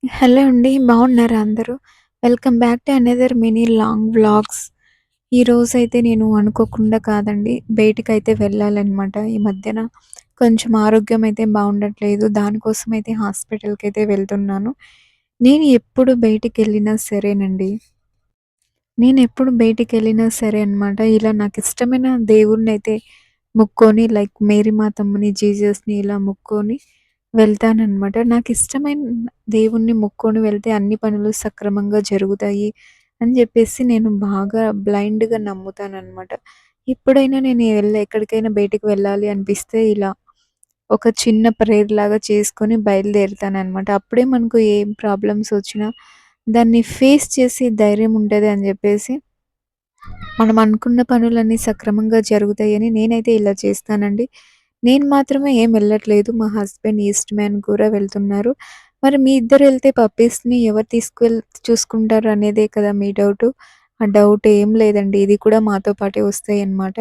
Hello అండి. బాగున్నారా అందరూ? Welcome back to another mini long vlogs. ఈరోజైతే నేను అనుకోకుండా కాదండి బయటికైతే వెళ్ళాలనమాట. ఈ మధ్యన కొంచెం ఆరోగ్యం అయితే బావుండట్లేదు. దానికోసమైతే హాస్పిటల్‌కైతే వెళ్తున్నాను. నేను ఎప్పుడు బయటికెళ్ళినా సరేనండి, నేనెప్పుడు బయటికెళ్ళినా సరే అనమాట, ఇలా నాకిష్టమైన దేవుడినైతే మొక్కొని లైక్ మేరీ మాతమ్మని, జీసస్‌ని ఇలా మొక్కొని వెళ్తాననమాట. నాకిష్టమైన దేవుడిని మొక్కొని వెళ్తే అన్ని పనులు సక్రమంగా జరుగుతాయి అని జెప్పేసి నేను బాగా బ్లైండ్‌గా నమ్ముతాననమాట. ఎప్పుడైనా నేను ఎక్కడికైనా బయటికి వెళ్ళాలి అనిపిస్తే ఇలా ఒక చిన్న ప్రేయర్‌లాగా చేసుకొని బయలుదేరుతాననమాట. అప్పుడే మనకు ఏం ప్రాబ్లమ్స్ వచ్చినా దాన్ని ఫేస్ చేసే ధైర్యం ఉంటది అని జెప్పేసి, మనం అనుకున్న పనులన్నీ సక్రమంగా జరుగుతాయని నేనైతే ఇలా చేస్తానండి. నేను మాత్రమే ఏం వెళ్ళట్లేదు. మా హస్బెండ్ ఈస్ట్ మ్యాన్ కూడా వెళ్తున్నారు. మరి మీ ఇద్దరెళ్తే పప్పీస్‌ని ఎవరు చూసుకుంటారు అనేదే కదా మీ డౌటు. ఆ డౌట్ ఏం లేదండి. ఇది కూడా మాతో పాటే వస్తాయన్నమాట.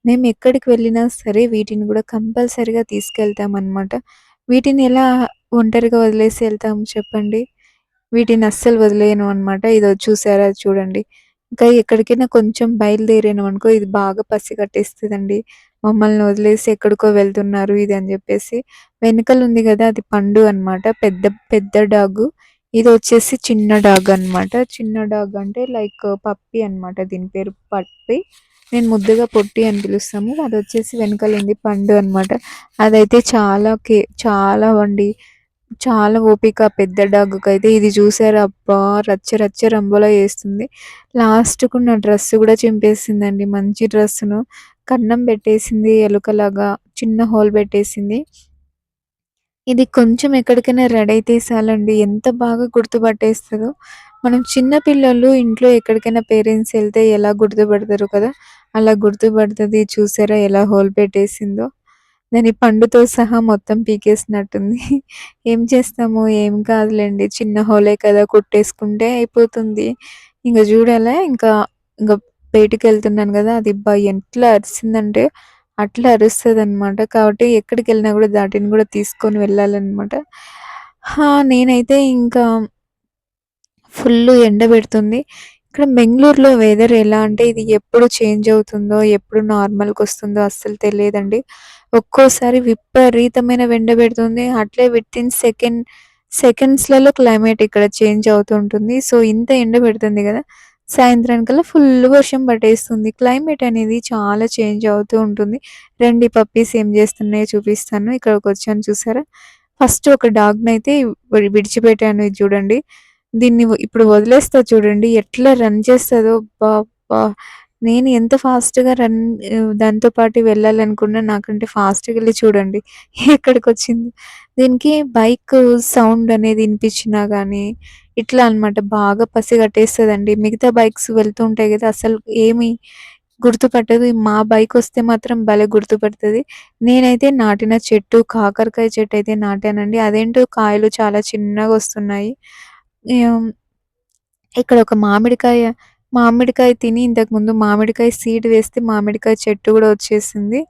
మేము ఎక్కడికి వెళ్ళినా సరే వీటిని గూడా కంపల్సరీగా తీసుకెళ్తామనమాట. వీటిని ఎలా ఒంటరిగా వదిలేసి ఎళ్తాం చెప్పండి? వీటిని అస్సలు వదిలేయను అనమాట. ఇదో చూసారా చూడండి. ఇంకా ఎక్కడికైనా కొంచెం బయలుదేరామనుకో ఇది బాగా పసిగట్టేస్తదండి. మమ్మల్ని వదిలేసి ఎక్కడికో వెళ్తున్నారు ఇది అని జెప్పేసి. వెనకాలుంది గదా! అది పండు అనమాట. పెద్ద పెద్ద డాగు. ఇదొచ్చేసి చిన్న డాగ్ అనమాట. చిన్న డాగ్ అంటే లైక్ పప్పీ అనమాట. దీని పేరు పప్పీ. నేను ముద్దుగా పొట్టి అని పిలుస్తాము. అదొచ్చేసి వెనకాలుంది పండు అనమాట. అదైతే చాలా అండి. చాలా ఓపిక పెద్ద డాగ్‌కైతే. ఇది చూసారా అబ్బా! రచ్చ రచ్చ రంబోలా చేస్తుంది. లాస్ట్‌కు నా డ్రెస్ గూడా చింపేసిందండి. మంచి డ్రెస్సును. కన్నం పెట్టేసింది ఎలుకలాగా. చిన్న హోల్ పెట్టేసింది. ఇది కొంచెం ఎక్కడికైనా రెడీ అయితే చాలండి ఎంత బాగా గుర్తుపట్టేస్తదో. మనం చిన్న పిల్లలు ఇంట్లో ఎక్కడికైనా పేరెంట్స్ ఎళ్తే ఎలా గుర్తుపడతారు కదా! అలా గుర్తుపడతది. చూసారా ఎలా హోల్ పెట్టేసిందో. దాని పండుతో సహా మొత్తం పీకేసినట్టుంది. ఏం చేస్తాము? ఏం కాదులెండి. చిన్న హోలే కదా! కుట్టేసుకుంటే అయిపోతుంది. ఇంక జూడాలా ఇంక బయటికెళ్తున్నాను గదా! అది అబ్బా! ఎట్లా అరిసిందంటే అట్లా అరుస్తదనమాట. కాబట్టి ఎక్కడికెళ్ళినా గూడా దాటిని గూడా తీసుకొని వెళ్ళాలనమాట. నేనైతే ఇంకా ఫుల్లు ఎండ బెడుతుంది. ఇక్కడ బెంగుళూరులో వెదర్ ఎలా అంటే ఇది ఎప్పుడు చేంజ్ అవుతుందో, ఎప్పుడు నార్మల్‌కొస్తుందో అస్సలు తెలియదండి. ఒక్కోసారి విపరీతమైన ఎండ బెడుతుంది. అట్లే వితిన్ సెకండ్స్‌లలో క్లైమేట్ ఇక్కడ చేంజ్ అవుతూ ఉంటుంది. సో, ఇంత ఎండ బెడుతుంది గదా! సాయంత్రానికల్లా ఫుల్లు వర్షం పట్టేస్తుంది. క్లైమేట్ అనేది చాలా చేంజ్ అవుతూ ఉంటుంది. రండి పప్పీస్ ఏం జేస్తున్నాయో చూపిస్తాను. ఇక్కడికొచ్చాను చూసారా? ఫస్ట్ ఒక డాగ్‌నైతే విడిచిపెట్టాను ఇది జూడండి. దీన్ని ఇప్పుడు వదిలేస్తా చూడండి. ఎట్లా రన్ చేస్తదో అబ్బా! అబ్బా! నేను ఎంత ఫాస్ట్‌గా దాంతో పాటు వెళ్ళాలనుకున్నా నాకంటే ఫాస్ట్‌గెళ్ళి చూడండి ఎక్కడికొచ్చిందో. దీనికి బైక్ సౌండ్ అనేది ఇనిపించినా గానీ, ఇట్లా అన్నమాట బాగా పసిగట్టేస్తదండి. మిగతా బైక్స్ వెళ్తూ ఉంటాయి గదా! అసలు ఏమి గుర్తుపట్టదు. మా బైకొస్తే మాత్రం భలే గుర్తుపడతది. నేనైతే నాటిన చెట్టు కాకరకాయ చెట్టయితే నాటానండి. అదేంటో కాయలు చాలా చిన్నగొస్తున్నాయి. యాహ్! ఇక్కడ ఒక మామిడికాయ తిని ఇంతకుముందు మామిడికాయ సీడ్ వేస్తే మామిడికాయ చెట్టు గూడా వచ్చేసింది.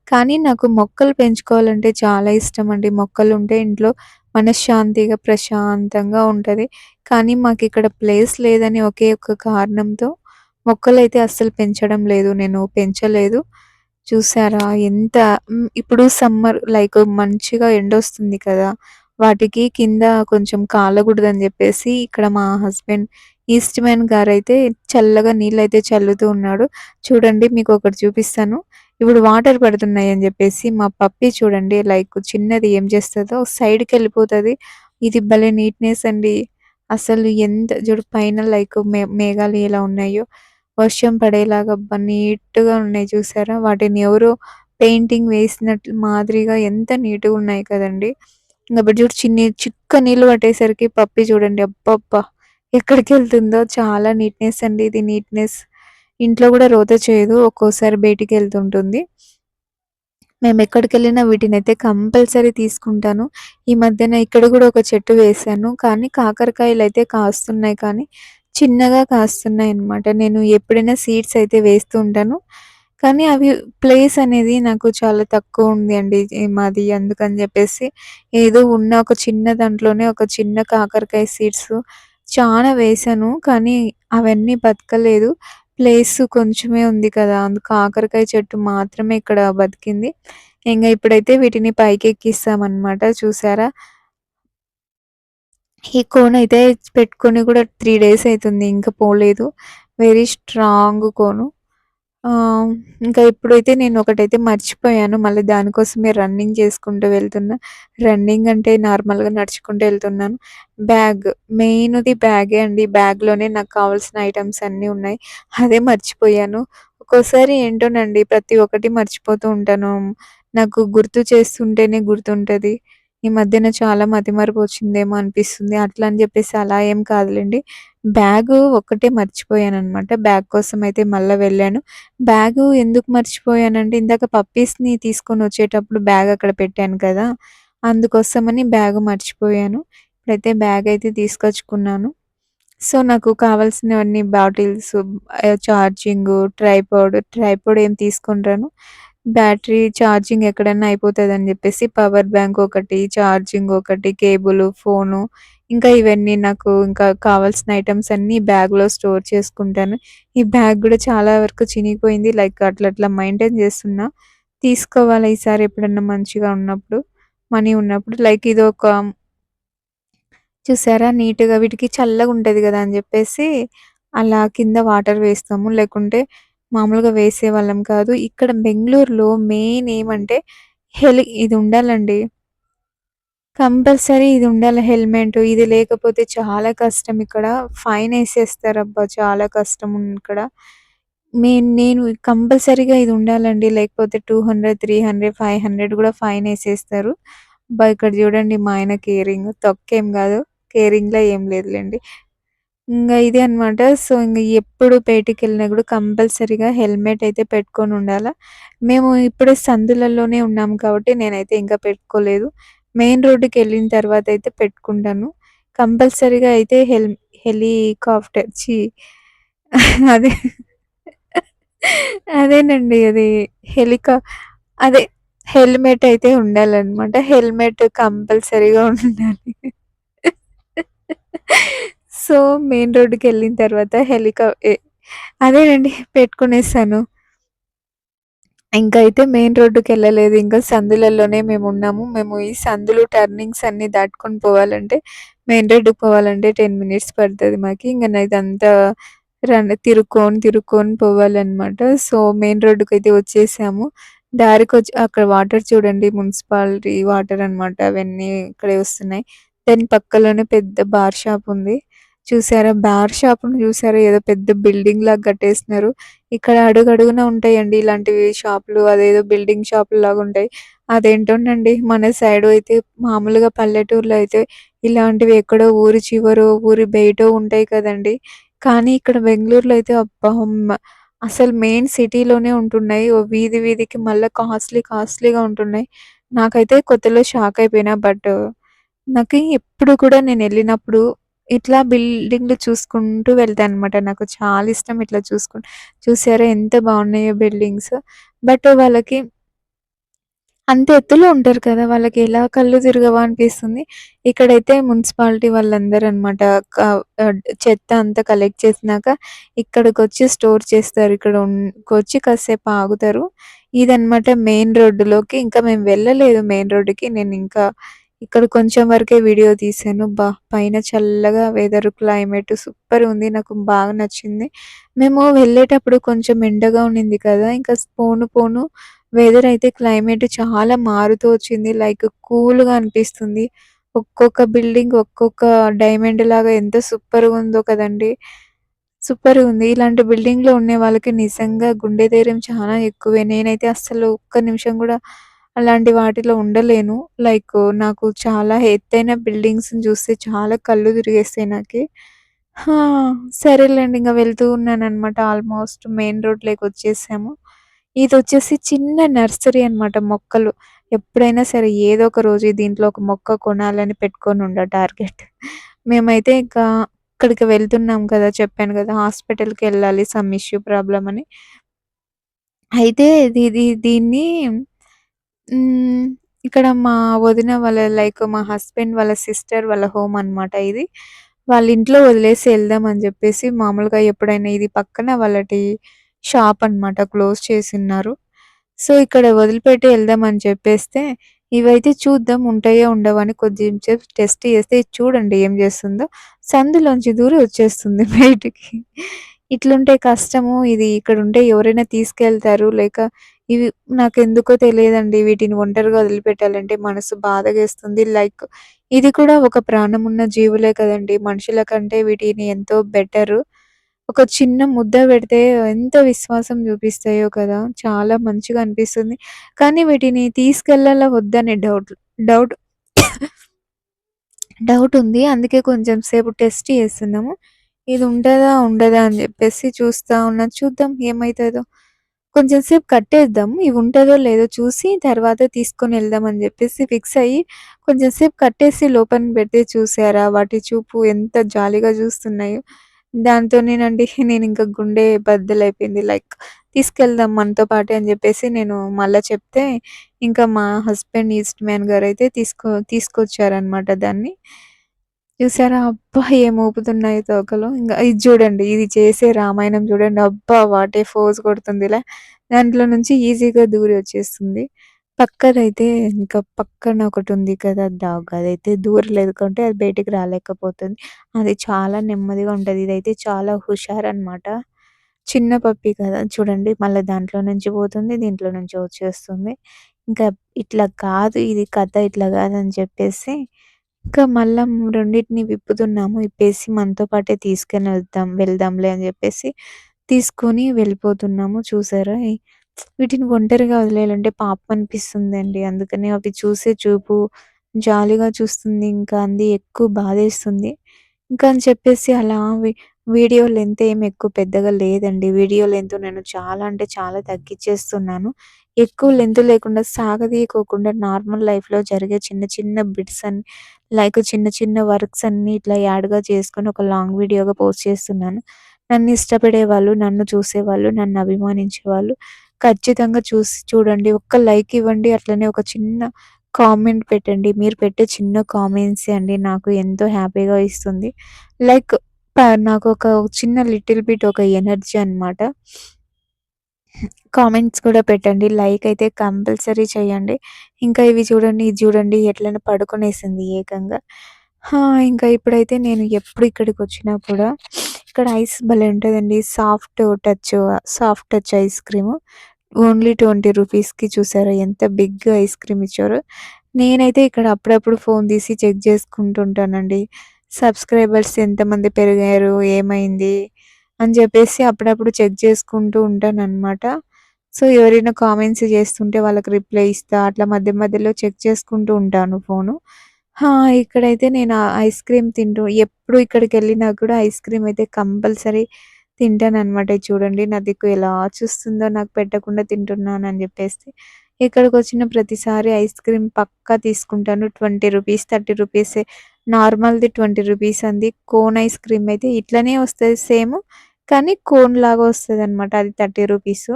కానీ నాకు మొక్కలు పెంచుకోవాలంటే చాలా ఇష్టమండి. మొక్కలుంటే ఇంట్లో మనశ్శాంతిగా, ప్రశాంతంగా ఉంటది. కానీ మాకిక్కడ ప్లేస్ లేదని ఒకే ఒక్క కారణంతో మొక్కలైతే అస్సలు పెంచడం లేదు. నేను పెంచలేదు. చూసారా ఇప్పుడు సమ్మర్ లైక్ మంచిగా ఎండొస్తుంది కదా! వాటికి కింద కొంచెం కాలగూడదని జెప్పేసి ఇక్కడ మా హస్బెండ్ ఈస్ట్ మ్యాన్ గారైతే చల్లగా నీళ్ళైతే చల్లుతూ ఉన్నాడు. చూడండి మీకొకటి చూపిస్తాను. ఇప్పుడు వాటర్ పడుతున్నాయని జెప్పేసి మా పప్పీ చూడండి లైక్ చిన్నది ఏం చేస్తదో సైడ్‌కెళ్ళిపోతది. ఇది భలే నీట్‌నెస్ అండి. అసలు ఎంత చూడు పైన లైక్ మేఘాలు ఎలా ఉన్నాయో, వర్షం పడేలాగా అబ్బా! నీట్‌గా ఉన్నాయి చూసారా? వాటిని ఎవరో పెయింటింగ్ వేసినట్లు మాదిరిగా ఎంత నీట్‌గున్నాయి కదండీ! ఇంగప్పుడు చూడు చుక్క నీళ్ళు పట్టేసరికి పప్పీ చూడండి అబ్బబ్బా! ఎక్కడికెళ్తుందో చాలా నీట్‌నెస్ అండి ఇది నీట్‌నెస్. ఇంట్లో గూడా రోత చేయదు. ఒక్కోసారి బయటికెళ్తుంటుంది. మేమెక్కడికెళ్ళినా వీటినైతే కంపల్సరీ తీసుకుంటాను. ఈ మధ్యన ఇక్కడ గూడా ఒక చెట్టు వేశాను. కానీ కాకరకాయలైతే కాస్తున్నాయి కానీ, చిన్నగా కాస్తున్నాయన్నమాట. నేను ఎప్పుడైనా సీడ్స్ అయితే వేస్తూ ఉంటాను. కానీ అవి ప్లేస్ అనేది నాకు చాలా తక్కువుంది అండి. మాది అందుకని జెప్పేసి ఏదో ఉన్న ఒక చిన్న దాంట్లోనే ఒక చిన్న కాకరకాయ సీడ్స్ చానా వేశాను. కానీ అవన్నీ బతకలేదు. ప్లేస్ కొంచెమే ఉంది కదా! కాకరకాయ చెట్టు మాత్రమే ఇక్కడ బతికింది. ఇప్పుడైతే వీటిని పైకెక్కిస్తామనమాట. చూసారా? ఈ కోనయితే పెట్టుకొని గూడా 3 డేస్ అయితుంది. ఇంకా పోలేదు. వెరీ స్ట్రాంగ్ కోను. ఆహ్, ఇంకా ఇప్పుడైతే నేనొకటైతే మర్చిపోయాను. మళ్ళీ దానికోసమే రన్నింగ్ చేసుకుంటూ వెళ్తున్నా. రన్నింగ్ అంటే నార్మల్‌గా నడుచుకుంటూ ఎళ్తున్నాను. బ్యాగ్ మెయిన్‌ది బ్యాగే అండి. బ్యాగ్‌లోనే నాకు కావాల్సిన ఐటెమ్స్ అన్నీ ఉన్నాయి. అదే మర్చిపోయాను. ఒక్కోసారి ఏంటోనండి ప్రతి ఒక్కటి మర్చిపోతూ ఉంటాను. నాకు గుర్తు చేస్తుంటేనే గుర్తుంటది. ఈ మధ్యన చాలా మతిమరుపొచ్చిందేమో అనిపిస్తుంది. అట్లా అని జెప్పేసి అలా ఏం కాదులెండి. బ్యాగు ఒక్కటే మర్చిపోయాననమాట. బ్యాగ్ కోసమయితే మళ్ళా వెళ్ళాను. బ్యాగు ఎందుకు మర్చిపోయానంటే, ఇందాక పప్పీస్‌ని తీసుకొనొచ్చేటప్పుడు బ్యాగ్ అక్కడ పెట్టాను కదా! అందుకోసమని బ్యాగ్ మర్చిపోయాను. ఇప్పుడైతే బ్యాగయితే తీసుకొచ్చుకున్నాను. సో, నాకు కావాల్సినవన్నీ బాటిల్స్, చార్జింగు, ట్రైపాడ్ ఏం తీసుకొని రాను. బ్యాటరీ ఛార్జింగ్ ఎక్కడన్నా అయిపోతదని జెప్పేసి పవర్ బ్యాంక్ ఒకటి, ఛార్జింగ్ ఒకటి, కేబులు, ఫోను ఇంకా ఇవన్నీ నాకు ఇంకా కావాల్సిన ఐటెమ్స్ అన్నీ బ్యాగ్‌లో స్టోర్ చేసుకుంటాను. ఈ బ్యాగ్ గూడా చాలా వరకు చినిగిపోయింది. లైక్ అట్లా అట్లా మెయింటైన్ జేస్తున్నా. తీసుకోవాలి ఈసారి ఎప్పుడన్నా మంచిగా ఉన్నప్పుడు, మనీ ఉన్నప్పుడు. లైక్ ఇదొక చూసారా నీట్‌గా వీటికి చల్లగుంటది గదా! అని జెప్పేసి అలా కింద వాటర్ వేస్తాము. లేకుంటే మామూలుగా వేసేవాళ్ళం కాదు. ఇక్కడ బెంగుళూరులో మెయిన్ ఏమంటే ఇది ఉండాలండి. కంపల్సరీ ఇది ఉండాలి హెల్మెట్. ఇది లేకపోతే చాలా కష్టం ఇక్కడ. ఫైనేసేస్తారబ్బా! చాలా కష్టం ఇక్కడ. నేను కంపల్సరీగా ఇది ఉండాలండి. లేకపోతే 200, 300, 500 గూడా ఫైనేసేస్తారు. అబ్బా! ఇక్కడ జూడండి మా ఆయన కేరింగ్. తొక్కేం గాదు. కేరింగ్‌లో ఏం లేదులెండి. ఇదే అన్నమాట. సో, ఎప్పుడు బయటికెళ్ళినా గూడా కంపల్సరీగా హెల్మెట్ అయితే పెట్టుకొనుండాల. మేము ఇప్పుడే సందులలోనే ఉన్నాం కాబట్టి నేనైతే ఇంకా పెట్టుకోలేదు. మెయిన్ రోడ్డుకెళ్ళిన తర్వాతయితే పెట్టుకుంటాను. కంపల్సరీగా అయితే హెలికాప్టర్ అదే అదేనండి. అది హెలికా అదే హెల్మెట్ అయితే ఉండాలనమాట. హెల్మెట్ కంపల్సరీగా ఉండాలి. సో, మెయిన్ రోడ్డుకెళ్ళిన తర్వాత అదేనండి పెట్టుకునేసాను. ఇంకా అయితే మెయిన్ రోడ్డుకెళ్ళలేదు. ఇంకా సందులలోనే మేమున్నాము. మేము ఈ సందులు, టర్నింగ్స్ అన్నీ దాటుకొని పోవాలంటే, మెయిన్ రోడ్డుకి పోవాలంటే 10 మినిట్స్ పడతది మాకి. ఇంక ఇదంతా తిరుక్కొని పోవాలనమాట. సో, మెయిన్ రోడ్డుకైతే వచ్చేసాము. అక్కడ వాటర్ చూడండి మున్సిపాలిటీ వాటర్ అనమాట. అవన్నీ ఇక్కడే వస్తున్నాయి. దాని పక్కలోనే పెద్ద బార్ షాప్ ఉంది. చూసారా? బార్ షాప్‌ని చూసారా? ఏదో పెద్ద బిల్డింగ్‌లాగా కట్టేసినారు. ఇక్కడ అడుగడుగున ఉంటాయండి ఇలాంటివి షాపులు. అదేదో బిల్డింగ్ షాపుల్లాగుంటాయి. అదేంటోనండి మన సైడు అయితే మామూలుగా పల్లెటూరులో అయితే ఇలాంటివి ఎక్కడో ఊరి చివరో, ఊరి బయటో ఉంటాయి కదండీ! కానీ ఇక్కడ బెంగుళూరులో అయితే అబ్బా! అసలు మెయిన్ సిటీలోనే ఉంటున్నాయి. ఓ వీధి వీధికి మళ్ళా కాస్ట్‌లీగా ఉంటున్నాయి. నాకైతే కొత్తలో షాక్ అయిపోయినా. నాకి ఎప్పుడు కూడా నేనెళ్ళినప్పుడు ఇట్లా బిల్డింగ్‌లు చూసుకుంటూ వెళ్తాననమాట. నాకు చాలా ఇష్టం ఇట్లా చూసారా ఎంత బాగున్నాయో బిల్డింగ్స్. వాళ్ళకి అంత ఎత్తులో ఉంటారు కదా! వాళ్ళకి ఎలా కళ్ళు తిరగవా అనిపిస్తుంది. ఇక్కడైతే మున్సిపాలిటీ వాళ్ళందరనమాట క చెత్త అంతా కలెక్ట్ చేసినాక ఇక్కడికొచ్చి స్టోర్ చేస్తారు. కొచ్చి కాసేపు ఆగుతారు. ఇదనమాట మెయిన్ రోడ్డులోకి. ఇంకా మేము వెళ్ళలేదు మెయిన్ రోడ్డుకి. నేనింకా ఇక్కడ కొంచెం వరకే వీడియో తీశాను. పైన చల్లగా క్లైమేట్ సూపరుంది. నాకు బాగా నచ్చింది. మేము వెళ్ళేటప్పుడు కొంచెం ఎండగా ఉండింది కదా! ఇంకా పోను వెదర్ అయితే క్లైమేట్ చాలా మారుతూ వచ్చింది. లైక్ కూల్‌గా అనిపిస్తుంది. ఒక్కొక్క బిల్డింగ్ ఒక్కొక్క డైమండ్ లాగా ఎంత సూపర్‌గుందో కదండీ! సూపర్‌గుంది. ఇలాంటి బిల్డింగ్‌లో ఉండే వాళ్ళకి నిజంగా గుండె ధైర్యం చాలా ఎక్కువే. నేనైతే అస్సలు ఒక్క నిమిషం గూడా అలాంటి వాటిలో ఉండలేను. లైక్ నాకు చాలా ఎత్తైన బిల్డింగ్స్‌ని చూస్తే చాలా కళ్ళు తిరిగేస్తాయి నాకి. ఆ! సరేలెండి. ఇంక వెళ్తూ ఉన్నాననమాట. Almost main రోడ్‌లోకొచ్చేసాము. ఇదొచ్చేసి చిన్న నర్సరీ అనమాట మొక్కలు. ఎప్పుడైనా సరే ఏదో ఒక రోజు దీంట్లో ఒక మొక్క కొనాలని పెట్టుకొనుండా టార్గెట్. మేమైతే ఇంకా అక్కడికి వెళ్తున్నాం కదా! చెప్పాను కదా! హాస్పిటల్‌కెళ్ళాలి సమ్ ఇష్యూ ప్రాబ్లమ్ అని. అయితే దీన్ని హ్మ్. ఇక్కడ మా వదిన వాళ్ళ మా హస్బెండ్ వాళ్ళ సిస్టర్ వాళ్ళ హోమ్ అనమాట ఇది. వాళ్ళ ఇంట్లో వదిలేసి ఎళ్దాం అని జెప్పేసి మామూలుగా ఎప్పుడైనా ఇది పక్కన వాళ్ళటి షాప్ అనమాట. క్లోజ్ చేసున్నారు. సో, ఇక్కడ వదిలిపెట్టి ఎళ్దాం అని చెప్పేస్తే, ఇవైతే చూద్దాం ఉంటాయో ఉండవో అని కొద్దిం సేపు టెస్ట్ చేస్తే ఇది చూడండి ఏం చేస్తుందో. సందులోంచి దూరి వచ్చేస్తుంది బయటికి. ఇట్లుంటే కష్టము. ఇది ఇక్కడుంటే ఎవరైనా తీసుకెళ్తారు. లేక ఇవి నాకెందుకో తెలియదండి. వీటిని ఒంటరిగా వదిలిపెట్టాలంటే మనసు బాధగేస్తుంది. ఇది కూడా ఒక ప్రాణమున్న జీవులే కదండీ! మనుషుల కంటే వీటిని ఎంతో బెటరు. ఒక చిన్న ముద్ద పెడితే ఎంత విశ్వాసం చూపిస్తాయో కదా! చాలా మంచిగా అనిపిస్తుంది. కానీ వీటిని తీసుకెళ్ళాలా వద్దా అనే డౌట్ డౌటుంది. అందుకే కొంచెం సేపు టెస్ట్ చేస్తున్నాము. ఇది ఉంటదా? ఉండదా? అని జెప్పేసి చూస్తా ఉన్నా. చూద్దాం ఏమైతదో. కొంచెం సేపు కట్టేద్దాం. ఇవి ఉంటదో లేదో చూసి తర్వాత తీసుకొనెళ్దాం అని జెప్పేసి ఫిక్స్ అయ్యి కొంచెం సేపు కట్టేసి లోపల పెడితే చూసారా వాటి చూపు ఎంత జాలిగా జూస్తున్నాయో. దాంతోనేనండి నేనింక గుండె బద్దలైపోయింది. తీసుకెళ్దాం మనతో పాటే అని జెప్పేసి నేను మళ్ళా చెప్తే ఇంకా మా హస్బెండ్ ఈస్ట్ మ్యాన్ గారైతే తీసుకొచ్చారనమాట దాన్ని. చూసారా? అబ్బా! ఏం ఊపుతున్నాయో తోకలు. ఇది చూడండి. ఇది చేసే రామాయణం చూడండి. అబ్బా! వాట్ ఏ ఫోజ్ కొడుతుందిలా. దాంట్లో నుంచి ఈజీగా దూరి వచ్చేస్తుంది. పక్కదైతే ఇంకా పక్కన ఒకటుంది కదా డాగ్ అదైతే దూరలేదు కాబట్టి అది బయటికి రాలేకపోతుంది. అది చాలా నెమ్మదిగా ఉంటది. ఇదైతే చాలా హుషారనమాట. చిన్న పప్పీ కదా! చూడండి మళ్ళా దాంట్లో నుంచి పోతుంది. దీంట్లో నుంచి వచ్చేస్తుంది. ఇంకా ఇట్లా కాదు ఇది కథ ఇట్లా కాదని చెప్పేసి ఇంకా మళ్ళా రెండిటిని విప్పుతున్నాము. ఇప్పేసి మనతో పాటే వెళ్దాంలే అని జెప్పేసి తీసుకొని వెళ్ళిపోతున్నాము. చూసారా? వీటిని ఒంటరిగా వదిలేయాలంటే పాపం అనిపిస్తుందండి. అందుకని అవి చూసే చూపు జాలిగా చూస్తుంది. ఇంకా అంది ఎక్కువ బాధేస్తుంది. ఇంకా అని చెప్పేసి అలా వీడియో లెంత్ ఏమి ఎక్కువ పెద్దగా లేదండి. వీడియో లెంత్ నేను చాలా అంటే చాలా తగ్గిచ్చేస్తున్నాను. ఎక్కువ లెంత్ లేకుండా సాగదీయకోకుండా నార్మల్ లైఫ్‌లో జరిగే చిన్న చిన్న బిట్స్ అన్ని చిన్న చిన్న వర్క్స్ అన్నీ ఇట్లా యాడ్‌గా చేసుకొని ఒక లాంగ్ వీడియోగా పోస్ట్ చేస్తున్నాను. నన్ను ఇష్టపడేవాళ్ళు, నన్ను చూసేవాళ్ళు, నన్ను అభిమానించేవాళ్ళు ఖచ్చితంగా చూడండి. ఒక్క లైక్ ఇవ్వండి. అట్లనే ఒక చిన్న కామెంట్ పెట్టండి. మీరు పెట్టే చిన్న కామెంట్సే అండి నాకు ఎంతో హ్యాపీగా ఇస్తుంది. లైక్ నాకొక చిన్న లిటిల్ బిట్ ఒక ఎనర్జీ అనమాట. కామెంట్స్ కూడా పెట్టండి. లైక్ అయితే కంపల్సరీ చేయండి. ఇంకా ఇది చూడండి ఎట్లనో పడుకొనేసింది ఏకంగా. ఆ! ఇంకా ఇప్పుడైతే నేను ఎప్పుడు ఇక్కడికొచ్చినా కూడా ఇక్కడ ఐస్ భలే ఉంటదండి. Soft touch ice cream. Only 20 రూపీస్‌కి చూసారా ఎంత బిగ్ ఐస్ క్రీమ్ ఇచ్చారో. నేనైతే ఇక్కడ అప్పుడప్పుడు ఫోన్ తీసి చెక్ చేసుకుంటుంటానండి. సబ్స్క్రైబర్స్ ఎంతమంది పెరిగారు? ఏమైంది? అని చెప్పేసి అప్పుడప్పుడు చెక్ చేసుకుంటూ ఉంటాననమాట. సో, ఎవరైనా కామెంట్స్ చేస్తుంటే వాళ్ళకి రిప్లై ఇస్తా. అట్లా మధ్య మధ్యలో చెక్ చేసుకుంటూ ఉంటాను ఫోను. ఆ! ఇక్కడైతే నేను ఐస్ క్రీమ్ ఎప్పుడు ఇక్కడికెళ్ళినా కూడా ఐస్ క్రీమ్ అయితే కంపల్సరీ తింటాననమాట. ఇది చూడండి నా దిక్కు ఎలా చూస్తుందో నాకు పెట్టకుండా తింటున్నానని జెప్పేసి. ఇక్కడికొచ్చిన ప్రతిసారి ఐస్ క్రీమ్ పక్కా తీసుకుంటాను. 20 రూపీస్, 30 రూపీసే. నార్మల్‌ది 20 రూపీస్ అండి. కోన్ ఐస్ క్రీమ్ అయితే ఇట్లనే వస్తది సేము. కానీ కోన్‌లాగా వస్తదనమాట. అది 30 రూపీసు.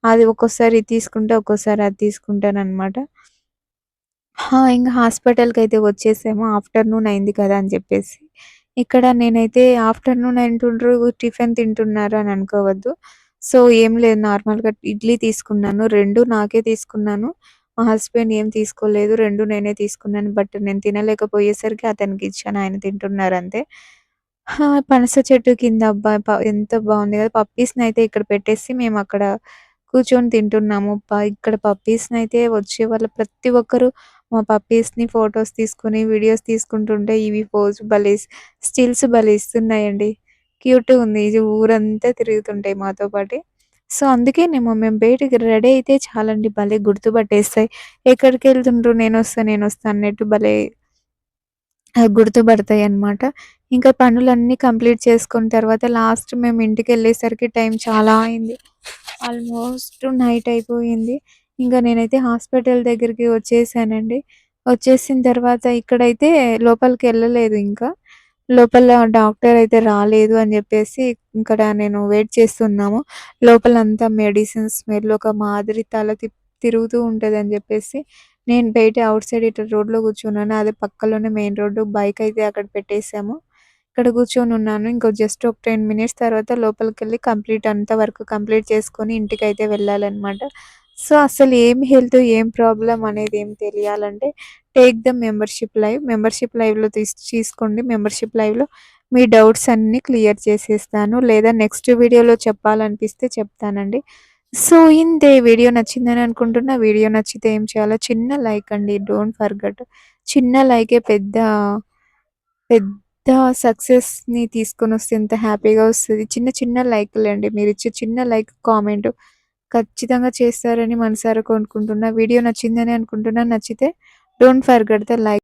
అది ఒక్కోసారి ఇది తీసుకుంటా, ఒక్కోసారి అది తీసుకుంటాననమాట. ఇంగ హాస్పిటల్‌కైతే వచ్చేసాము. ఆఫ్టర్‌నూన్ అయింది కదా! అని చెప్పేసి. ఇక్కడ నేనైతే ఆఫ్టర్‌నూన్ అంటుండ్రు టిఫిన్ తింటున్నారు అని అనుకోవద్దు. సో, ఏం లేదు నార్మల్‌గా ఇడ్లీ తీసుకున్నాను. 2 నాకే తీసుకున్నాను. మా హస్బెండ్ ఏం తీసుకోలేదు. 2 నేనే తీసుకున్నాను. బట్ నేను తినలేకపోయేసరికి అతనికిచ్చాను. ఆయన తింటున్నారంతే. పనస చెట్టు కింద అబ్బా! ఎంత బావుంది కదా! పప్పీస్‌నైతే ఇక్కడ పెట్టేసి మేమక్కడ కూర్చొని తింటున్నాము. ఇక్కడ పప్పీస్‌నైతే వచ్చేవాళ్ళు ప్రతి ఒక్కరు మా పప్పీస్‌ని ఫోటోస్ తీసుకొని, వీడియోస్ తీసుకుంటుంటే ఇవి స్టిల్స్ భలే ఇస్తున్నాయండి. క్యూట్‌గుంది. ఇది ఊరంతా తిరుగుతుంటాయి మాతో పాటే. సో, అందుకేనేమో మేము బయటికి రెడీ అయితే చాలండి భలే గుర్తుపట్టేస్తాయి. ఎక్కడికెళ్తుండ్రు నేనొస్తా, నేనొస్తా అన్నట్టు భలే గుర్తుపడతాయన్నమాట. ఇంకా పనులన్నీ కంప్లీట్ చేసుకున్న తర్వాత లాస్ట్ మేము ఇంటికెళ్ళేసరికి టైం చాలా అయింది. ఆల్మోస్ట్ నైట్ అయిపోయింది. ఇంక నేనైతే హాస్పిటల్ దగ్గరికి వచ్చేసానండి. వచ్చేసిన తర్వాత ఇక్కడైతే లోపలికెళ్ళలేదు ఇంకా. లోపల డాక్టర్ అయితే రాలేదు అని జెప్పేసి ఇక్కడ నేను వెయిట్ చేస్తున్నాము. లోపలంతా మెడిసిన్స్ స్మెల్ ఒక మాదిరి తల తిరుగుతూ ఉంటదని జెప్పేసి నేను బయట ఔట్ సైడ్ ఇట్లా రోడ్‌లో కూర్చున్నాను. అదే పక్కలోనే మెయిన్ రోడ్డు బైక్ అయితే అక్కడ పెట్టేసాము. ఇక్కడ కూర్చొనున్నాను. ఇంకో జస్ట్ ఒక 10 మినిట్స్ తర్వాత లోపలికెళ్ళి కంప్లీట్ అంతా వర్క్ కంప్లీట్ చేసుకొని ఇంటికైతే వెళ్ళాలనమాట. సో, అసలు ఏం హెల్త్, ఏం ప్రాబ్లమ్ అనేది ఏం తెలియాలంటే take the membership live. Membership లైవ్‌లో తీసుకోండి. మెంబర్‌షిప్ లైవ్‌లో మీ డౌట్స్ అన్నీ క్లియర్ చేసేస్తాను. లేదా నెక్స్ట్ వీడియోలో చెప్పాలనిపిస్తే చెప్తానండి. సో, ఇంతే వీడియో నచ్చిందని అనుకుంటున్నా. వీడియో నచ్చితే ఏం చేయాలో చిన్న లైక్ అండి. Don't forget. చిన్న లైకే పెద్ద సక్సెస్‌ని తీసుకొనొస్తే ఎంత హ్యాపీగా వస్తది. చిన్న చిన్న లైకులండి. మీరిచ్చే చిన్న లైక్, కామెంట్ ఖచ్చితంగా చేస్తారని మనసారా కోరుకుంటున్నా. వీడియో నచ్చిందని అనుకుంటున్నా. నచ్చితే డోంట్ ఫర్గెట్ ద లైక్.